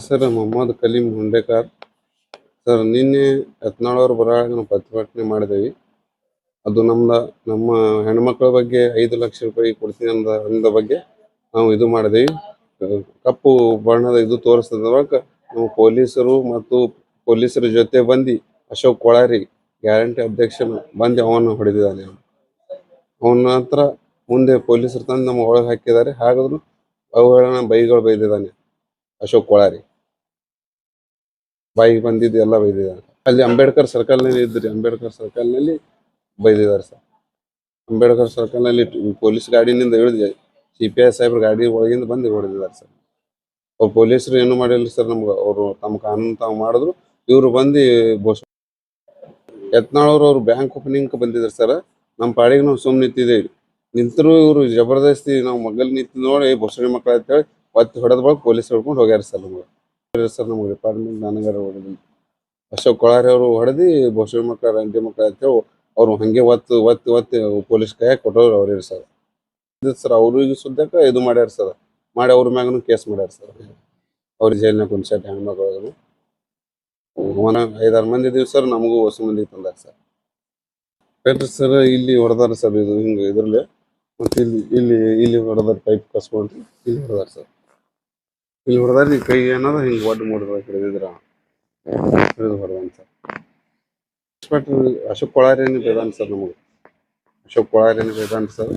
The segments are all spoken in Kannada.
Sir Mohammed Kaleem Hundekar sir. ನಿನ್ನೆ ಯತ್ನಾಳ್ ಬರಹಾಗ ನಾವು ಪ್ರತಿಭಟನೆ ಮಾಡಿದೇವಿ. ಅದು ನಮ್ಮ ಹೆಣ್ಮಕ್ಳ ಬಗ್ಗೆ 5 ಲಕ್ಷ ರೂಪಾಯಿ ಕೊಡ್ತೀನಿ ಅಂದ ಬಗ್ಗೆ ನಾವು ಇದು ಮಾಡಿದೇವಿ. ಕಪ್ಪು ಬಣ್ಣದ ಇದು ತೋರಿಸಿದಾಗ ನಾವು ಪೊಲೀಸರು ಮತ್ತು ಪೊಲೀಸರ ಜೊತೆ ಬಂದು ಅಶೋಕ್ ಕೊಳಾರಿ ಗ್ಯಾರಂಟಿ ಅಧ್ಯಕ್ಷನ ಬಂದು ಅವನು ಹೊಡೆದಿದ್ದಾನೆ. ಅವನ ನಂತರ ಮುಂದೆ ಪೊಲೀಸರು ತಂದು ನಮ್ಮ ಒಳಗೆ ಹಾಕಿದ್ದಾರೆ. ಹಾಗಾದ್ರೂ ಅವುಗಳನ್ನ ಬೈಗಳು ಬೈದಿದ್ದಾನೆ ಅಶೋಕ್ ಕೊಳಾರಿ. ಬಾಯಿಗೆ ಬಂದಿದ್ದು ಎಲ್ಲ ಬೈದಿದ್ದಾರೆ. ಅಲ್ಲಿ ಅಂಬೇಡ್ಕರ್ ಸರ್ಕಲ್ನಲ್ಲಿ ಇದ್ರಿ, ಅಂಬೇಡ್ಕರ್ ಸರ್ಕಲ್ನಲ್ಲಿ ಬೈದಿದ್ದಾರೆ ಸರ್. ಅಂಬೇಡ್ಕರ್ ಸರ್ಕಲ್ನಲ್ಲಿ ಪೊಲೀಸ್ ಗಾಡಿನಿಂದ ಇಳಿದು CPI ಸಾಹೇಬ್ರ ಗಾಡಿ ಒಳಗಿಂದ ಬಂದು ಹೊಡೆದಿದ್ದಾರೆ ಸರ್. ಅವ್ರು ಪೊಲೀಸರು ಏನು ಮಾಡಿಲ್ಲ ಸರ್. ನಮ್ಗೆ ಅವರು ತಮ್ಮ ಕಾನೂನು ತಾವು ಮಾಡಿದ್ರು. ಇವರು ಬಂದು ಯತ್ನಾಳ್ ಅವ್ರು ಬ್ಯಾಂಕ್ ಓಪನಿಂಗ್ ಬಂದಿದ್ರು ಸರ್. ನಮ್ಮ ಪಾಡಿಗೆ ನಾವು ಸುಮ್ಮನೆ ನಿಂತಿದ್ದೇವೆ. ನಿಂತರು ಇವರು ಜಬರ್ದಸ್ತಿ ನಾವು ಮಗಲ್ ನಿಂತು ನೋಡಿ ಬೊಸಡಿ ಮಕ್ಕಳು ಅಂತೇಳಿ ಒತ್ತಿ ಹೊಡೆದ ಬಳಿಕ ಪೊಲೀಸ್ ಹಿಡ್ಕೊಂಡು ಹೋಗ್ಯಾರ ಸರ್. ನಮ್ಗೆ ಡಿಪಾರ್ಟ್ಮೆಂಟ್ ನನಗಾರ ಹೊಡೆದಿಲ್ಲ. ಅಶೋಕ್ ಕೊಳಾರಿ ಅವರು ಹೊಡೆದು ಬೊಸಡಿ ಮಕ್ಕಳ ರಂಟಿ ಮಕ್ಕಳು ಅಂತೇಳಿ ಅವ್ರು ಹಂಗೆ ಒತ್ತಿ ಪೊಲೀಸ್ ಕೈಯಾಗ ಕೊಟ್ಟವ್ರು ಅವ್ರಿಗೆ ಸರ್. ಸರ್ ಅವ್ರಿಗೆ ಸುದ್ದಕ್ಕೆ ಇದು ಮಾಡ್ಯಾರ ಸರ್. ಮಾಡಿ ಅವ್ರ ಮ್ಯಾಗನು ಕೇಸ್ ಮಾಡ್ಯಾರ ಸರ್. ಅವ್ರ ಜೈಲಿನಾಗ ಕುಂದ್ಸಾಟ ಹೆಣ್ಮಕ್ಳು 5-6 ಮಂದಿ ಇದೀವಿ ಸರ್. ನಮಗೂ ಹೊಸ ಮಂದಿ ತಂದಾರ ಸರ್. ಸರ್ ಇಲ್ಲಿ ಹೊಡೆದಾರ ಸರ್. ಇದು ಹಿಂಗೆ ಇದ್ರಲ್ಲಿ ಮತ್ತೆ ಇಲ್ಲಿ ಹೊಡೆದಾರ. ಪೈಪ್ ಕಸ್ಕೊಂಡು ಇಲ್ಲಿ ಹೊಡೆದಾರ ಸರ್. ಇಲ್ಲಿ ಹೊಡೆದಾರ ಈ ಕೈ ಏನದ ಹಿಂಗೆ ಒಡ್ಡು ಮೂಡಿದ್ರ ಹಿಡಿದಿದ್ರ ಹಿಡಿದು ಹೊಡೆದಾನ ಸರ್. ಇನ್ಸ್ಪೆಕ್ಟರ್ ಅಶೋಕ್ ಕೊಳಾರಿಯನ್ನು ಬೇದಾನ ಸರ್. ನಮಗೆ ಅಶೋಕ್ ಕೊಳಾರಿಯನ್ನು ಬೇದಾನ ಸರ್.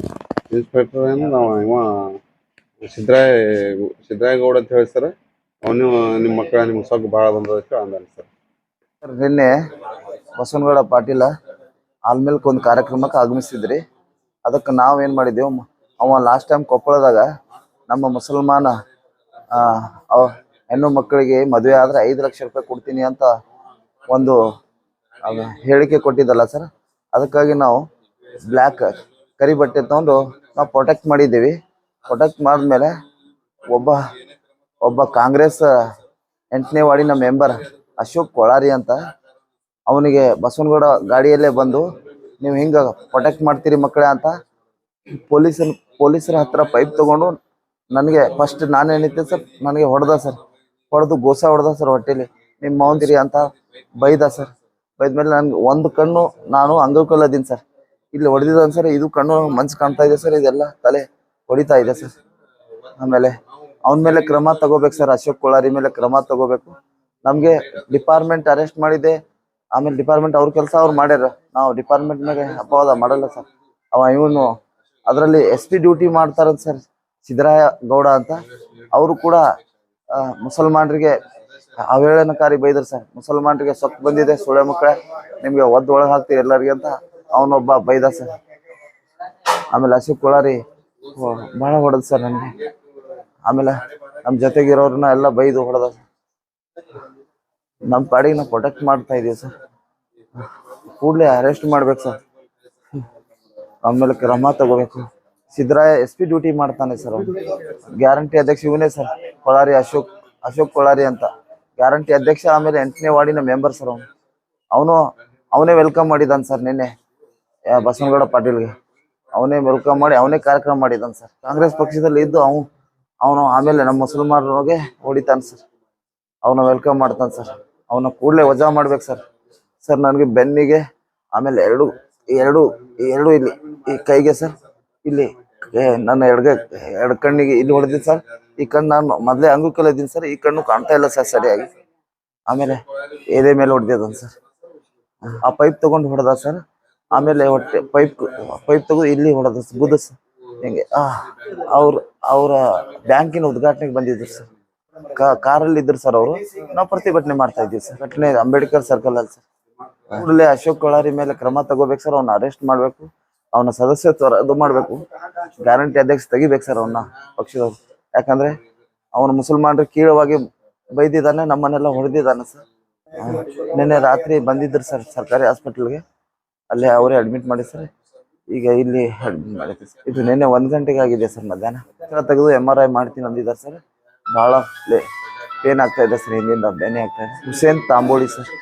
ಇನ್ಸ್ಪೆಕ್ಟರ್ ಏನು ನಾವು ಇವ ಸಿದ್ದರಾಯ ಗೌಡ ಅಂತ ಹೇಳಿ ಸರ್. ಅವನು ನಿಮ್ಮ ಮಕ್ಕಳ ನಿಮ್ಗೆ ಸೊಗ್ಗು ಭಾಳ ಬಂದದಕ್ಕೆ ಅಂದಾನೆ ಸರ್. ನಿನ್ನೆ ಬಸವನಗೌಡ ಪಾಟೀಲ ಆಲ್ಮೇಲ್ಕ್ ಒಂದು ಕಾರ್ಯಕ್ರಮಕ್ಕೆ ಆಗಮಿಸಿದ್ರಿ. ಅದಕ್ಕೆ ನಾವು ಏನು ಮಾಡಿದ್ದೆವು, ಅವ ಲಾಸ್ಟ್ ಟೈಮ್ ಕೊಪ್ಪಳದಾಗ ನಮ್ಮ ಮುಸಲ್ಮಾನ ಹೆಣ್ಣು ಮಕ್ಕಳಿಗೆ ಮದುವೆ ಆದರೆ 5 ಲಕ್ಷ ರೂಪಾಯಿ ಕೊಡ್ತೀನಿ ಅಂತ ಒಂದು ಹೇಳಿಕೆ ಕೊಟ್ಟಿದ್ದಲ್ಲ ಸರ್. ಅದಕ್ಕಾಗಿ ನಾವು ಬ್ಲ್ಯಾಕ್ ಕರಿ ಬಟ್ಟೆ ತೊಗೊಂಡು ನಾವು ಪ್ರೊಟೆಕ್ಟ್ ಮಾಡಿದ್ದೀವಿ. ಪ್ರೊಟೆಕ್ಟ್ ಮಾಡಿದ್ಮೇಲೆ ಒಬ್ಬ ಕಾಂಗ್ರೆಸ್ 8ನೇ ವಾರ್ಡಿನ ಮೆಂಬರ್ ಅಶೋಕ್ ಕೊಳಾರಿ ಅಂತ ಅವನಿಗೆ ಬಸವನಗೌಡ ಗಾಡಿಯಲ್ಲೇ ಬಂದು ನೀವು ಹಿಂಗೆ ಪ್ರೊಟೆಕ್ಟ್ ಮಾಡ್ತೀರಿ ಮಕ್ಕಳೇ ಅಂತ ಪೊಲೀಸರ ಹತ್ರ ಪೈಪ್ ತೊಗೊಂಡು ನನಗೆ ಫಸ್ಟ್ ನಾನೇನಿದ್ದೆ ಸರ್, ನನಗೆ ಹೊಡೆದ ಸರ್. ಹೊಡೆದು ಗೋಸ ಹೊಡೆದ ಸರ್. ಹೊಟ್ಟೆಲಿ ನಿಮ್ಮ ಮೌಂದಿರಿ ಅಂತ ಬೈದ ಸರ್. ಬೈದ್ಮೇಲೆ ನನ್ಗೆ ಒಂದು ಕಣ್ಣು ನಾನು ಅಂಗವಿಕಲ ಅದೀನಿ ಸರ್. ಇಲ್ಲಿ ಹೊಡೆದಿದ್ದಾನೆ ಸರ್. ಇದು ಕಣ್ಣು ಮನ್ಸು ಕಾಣ್ತಾ ಇದೆ ಸರ್. ಇದೆಲ್ಲ ತಲೆ ಹೊಡಿತಾ ಇದೆ ಸರ್. ಆಮೇಲೆ ಅವನ ಮೇಲೆ ಕ್ರಮ ತಗೋಬೇಕು ಸರ್. ಅಶೋಕ್ ಕೊಳಾರಿ ಮೇಲೆ ಕ್ರಮ ತಗೋಬೇಕು. ನಮಗೆ ಡಿಪಾರ್ಟ್ಮೆಂಟ್ ಅರೆಸ್ಟ್ ಮಾಡಿದೆ. ಆಮೇಲೆ ಡಿಪಾರ್ಟ್ಮೆಂಟ್ ಅವ್ರ ಕೆಲಸ ಅವ್ರು ಮಾಡ್ಯಾರ. ನಾವು ಡಿಪಾರ್ಟ್ಮೆಂಟ್ ಮೇಲೆ ಅಪವಾದ ಮಾಡಲ್ಲ ಸರ್. ಇವನು ಅದರಲ್ಲಿ SP ಡ್ಯೂಟಿ ಮಾಡ್ತಾರಂತ ಸರ್, ಸಿದ್ದರಾಯ ಗೌಡ ಅಂತ. ಅವರು ಕೂಡ ಮುಸಲ್ಮಾನರಿಗೆ ಅವೇಳನಕಾರಿ ಬೈದ್ರು ಸರ್. ಮುಸಲ್ಮಾನರಿಗೆ ಸೊಕ್ಕು ಬಂದಿದೆ, ಸುಳೆ ಮಕ್ಕಳೇ ನಿಮಗೆ ಒಳಗೆ ಹಾಕ್ತೀವಿ ಎಲ್ಲರಿಗೆ ಅಂತ ಅವನೊಬ್ಬ ಬೈದ ಸರ್. ಆಮೇಲೆ ಅಶೋಕ್ ಕೊಳಾರಿ ಭಾಳ ಹೊಡೆದ ಸರ್ ನನಗೆ. ಆಮೇಲೆ ನಮ್ಮ ಜೊತೆಗಿರೋರನ್ನ ಎಲ್ಲ ಬೈದು ಹೊಡೆದ. ನಮ್ಮ ಪಾಡಿಗೆ ನಾವು ಪ್ರೊಟೆಕ್ಟ್ ಮಾಡ್ತಾ ಇದೀವಿ ಸರ್. ಕೂಡಲೇ ಅರೆಸ್ಟ್ ಮಾಡ್ಬೇಕು ಸರ್. ಆಮೇಲೆ ಕ್ರಮ ತಗೋಬೇಕು. ಸಿದ್ದರಾಯ SP ಡ್ಯೂಟಿ ಮಾಡ್ತಾನೆ ಸರ್. ಅವನು ಗ್ಯಾರಂಟಿ ಅಧ್ಯಕ್ಷ ಇವನೇ ಸರ್, ಕೊಳಾರಿ ಅಶೋಕ್ ಕೊಳಾರಿ ಅಂತ ಗ್ಯಾರಂಟಿ ಅಧ್ಯಕ್ಷ. ಆಮೇಲೆ 8ನೇ ವಾರ್ಡಿನ ಮೆಂಬರ್ ಸರ್. ಅವನೇ ವೆಲ್ಕಮ್ ಮಾಡಿದ್ದಾನೆ ಸರ್. ನಿನ್ನೆ ಬಸವನಗೌಡ ಪಾಟೀಲ್ಗೆ ಅವನೇ ವೆಲ್ಕಮ್ ಮಾಡಿ ಅವನೇ ಕಾರ್ಯಕ್ರಮ ಮಾಡಿದ್ದಾನೆ ಸರ್. ಕಾಂಗ್ರೆಸ್ ಪಕ್ಷದಲ್ಲಿ ಇದ್ದು ಅವನು ಆಮೇಲೆ ನಮ್ಮ ಮುಸಲ್ಮಾನರಿಗೆ ಹೊಡಿತಾನೆ ಸರ್. ಅವನ ವೆಲ್ಕಮ್ ಮಾಡ್ತಾನೆ ಸರ್. ಅವನ ಕೂಡಲೇ ವಜಾ ಮಾಡ್ಬೇಕು ಸರ್. ಸರ್ ನನಗೆ ಬೆನ್ನಿಗೆ, ಆಮೇಲೆ ಎರಡು ಇಲ್ಲಿ ಈ ಕೈಗೆ ಸರ್, ಇಲ್ಲಿ ನನ್ನ ಎರಡು ಕಣ್ಣಿಗೆ ಇಲ್ಲಿ ಹೊಡೆದಿದ್ದು ಸರ್. ಈ ಕಣ್ಣು ನಾನು ಮೊದಲೇ ಅಂಗವಿಕಲ ಇದ್ದೀನಿ ಸರ್. ಈ ಕಣ್ಣು ಕಾಣ್ತಾ ಇಲ್ಲ ಸರ್ ಸರಿಯಾಗಿ. ಆಮೇಲೆ ಎದೆ ಮೇಲೆ ಹೊಡೆದಿದ್ದಾನೆ ಸರ್. ಆ ಪೈಪ್ ತಗೊಂಡು ಹೊಡೆದ ಸರ್. ಆಮೇಲೆ ಹೊಟ್ಟೆ ಪೈಪ್ ತಗೊಂಡು ಇಲ್ಲಿ ಹೊಡೆದ ಗುದ್ದ ಸರ್. ಹಿಂಗೆ ಅವರ ಬ್ಯಾಂಕಿನ ಉದ್ಘಾಟನೆಗೆ ಬಂದಿದ್ರು ಸರ್. ಕಾರಲ್ಲಿ ಇದ್ರು ಸರ್ ಅವರು. ನಾವು ಪ್ರತಿಭಟನೆ ಮಾಡ್ತಾ ಇದ್ದೀವಿ ಸರ್. ಘಟನೆ ಅಂಬೇಡ್ಕರ್ ಸರ್ಕಲ್ ಅಲ್ಲಿ ಸರ್. ಕೂಡಲೇ ಅಶೋಕ್ ಕೊಳಾರಿ ಮೇಲೆ ಕ್ರಮ ತಗೋಬೇಕು ಸರ್. ಅವ್ನ ಅರೆಸ್ಟ್ ಮಾಡ್ಬೇಕು. ಅವನ ಸದಸ್ಯತ್ವ ರದ್ದು ಮಾಡ್ಬೇಕು. ಗ್ಯಾರಂಟಿ ಅಧ್ಯಕ್ಷ ತೆಗಿಬೇಕು ಸರ್ ಅವನ್ನ ಪಕ್ಷದವ್ರು. ಯಾಕಂದ್ರೆ ಅವನು ಮುಸಲ್ಮಾನರು ಕೀಳವಾಗಿ ಬೈದಿದ್ದಾನೆ, ನಮ್ಮನ್ನೆಲ್ಲ ಹೊಡೆದಿದ್ದಾನೆ ಸರ್. ನಿನ್ನೆ ರಾತ್ರಿ ಬಂದಿದ್ರು ಸರ್ ಸರ್ಕಾರಿ ಹಾಸ್ಪಿಟಲ್ಗೆ. ಅಲ್ಲೇ ಅವರೇ ಅಡ್ಮಿಟ್ ಮಾಡಿ ಸರ್. ಈಗ ಇಲ್ಲಿ ಅಡ್ಮಿಟ್ ಮಾಡಿದ್ವಿ ಸರ್. ಇದು ನಿನ್ನೆ 1 ಗಂಟೆಗೆ ಆಗಿದೆ ಸರ್. ಮಧ್ಯಾಹ್ನ ತೆಗೆದು MRI ಮಾಡ್ತೀನಿ ಅಂದಿದ್ದಾರೆ ಸರ್. ಭಾಳ ಪೇನ್ ಆಗ್ತಾ ಇದೆ ಸರ್. ಹಿಂದಿಂದ ಬೇನೆ ಆಗ್ತಾ ಇದೆ. ಹುಸೇನ್ ತಾಂಬೋಳಿ ಸರ್.